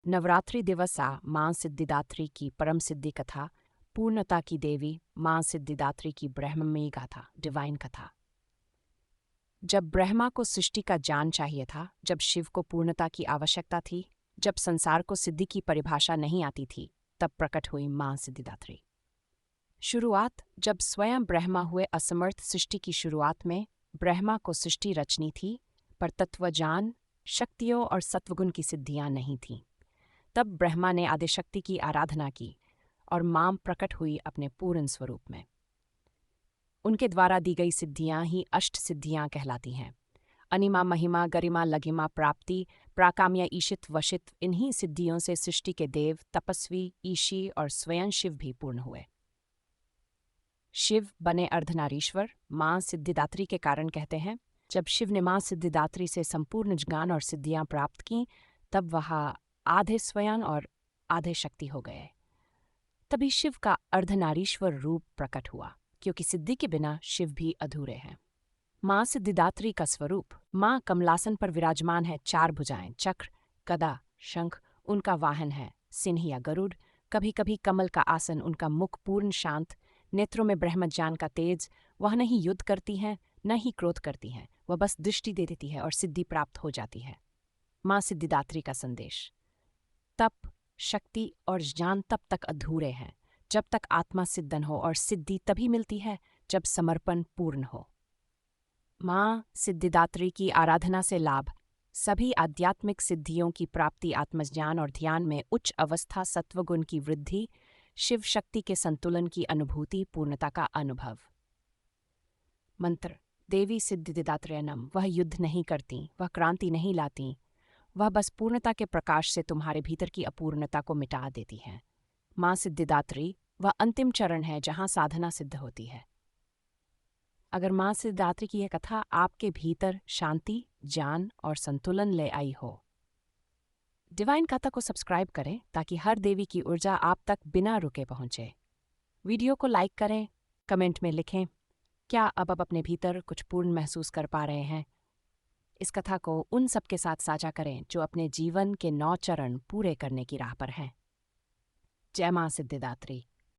नवरात्रि दिवस माँ सिद्धिदात्री की परम सिद्धि कथा, पूर्णता की देवी माँ सिद्धिदात्री की ब्रह्ममयी गाथा, डिवाइन कथा। जब ब्रह्मा को सृष्टि का ज्ञान चाहिए था, जब शिव को पूर्णता की आवश्यकता थी, जब संसार को सिद्धि की परिभाषा नहीं आती थी, तब प्रकट हुई माँ सिद्धिदात्री। शुरुआत जब स्वयं ब्रह्मा हुए असमर्थ सृष्टि की शुरुआत में ब्रह्मा को सृष्टि रचनी थी, पर तत्वज्ञान, शक्तियों और सत्वगुण की सिद्धियां नहीं थीं। तब ब्रह्मा ने आदिशक्ति की आराधना की और मां प्रकट हुई अपने पूर्ण स्वरूप में। उनके द्वारा दी गई सिद्धियां ही अष्ट सिद्धियां कहलाती हैं। अनिमा, महिमा, गरिमा, लघिमा, प्राप्ति, प्राकाम्य, ईशित, वशित, इन्हीं सिद्धियों से सृष्टि के देव, तपस्वी, ईशी और स्वयं शिव भी पूर्ण हुए। शिव बने अर्धनारीश्वर मां सिद्धिदात्री के कारण कहते हैं। जब शिव ने मां सिद्धिदात्री से संपूर्ण ज्ञान और सिद्धियां प्राप्त की, तब वह आधे स्वयं और आधे शक्ति हो गए। तभी शिव का अर्धनारीश्वर रूप प्रकट हुआ, क्योंकि सिद्धि के बिना शिव भी अधूरे हैं। मां सिद्धिदात्री का स्वरूप, मां कमलासन पर विराजमान है, 4 भुजाएं, चक्र, गदा, शंख, उनका वाहन है सिंह या गरुड़। कभी कभी कमल का आसन, उनका मुख पूर्ण शांत, नेत्रों में ब्रह्मज्ञान का तेज। वह नहीं युद्ध करती हैं, न ही क्रोध करती हैं, वह बस दृष्टि दे देती है और सिद्धि प्राप्त हो जाती है। मां सिद्धिदात्री का संदेश, तप, शक्ति और ज्ञान तब तक अधूरे हैं जब तक आत्मा सिद्धन हो, और सिद्धि तभी मिलती है जब समर्पण पूर्ण हो। मां सिद्धिदात्री की आराधना से लाभ, सभी आध्यात्मिक सिद्धियों की प्राप्ति, आत्मज्ञान और ध्यान में उच्च अवस्था, सत्वगुण की वृद्धि, शिव शक्ति के संतुलन की अनुभूति, पूर्णता का अनुभव। मंत्र, देवी सिद्धिदात्रेय नमः। वह युद्ध नहीं करती, वह क्रांति नहीं लाती, वह बस पूर्णता के प्रकाश से तुम्हारे भीतर की अपूर्णता को मिटा देती है। मां सिद्धिदात्री वह अंतिम चरण है जहां साधना सिद्ध होती है। अगर मां सिद्धिदात्री की यह कथा आपके भीतर शांति, ज्ञान और संतुलन ले आई हो, डिवाइन कथा को सब्सक्राइब करें ताकि हर देवी की ऊर्जा आप तक बिना रुके पहुंचे। वीडियो को लाइक करें, कमेंट में लिखें क्या अब अपने भीतर कुछ पूर्ण महसूस कर पा रहे हैं। इस कथा को उन सबके साथ साझा करें जो अपने जीवन के 9 चरण पूरे करने की राह पर हैं। जय मां सिद्धिदात्री।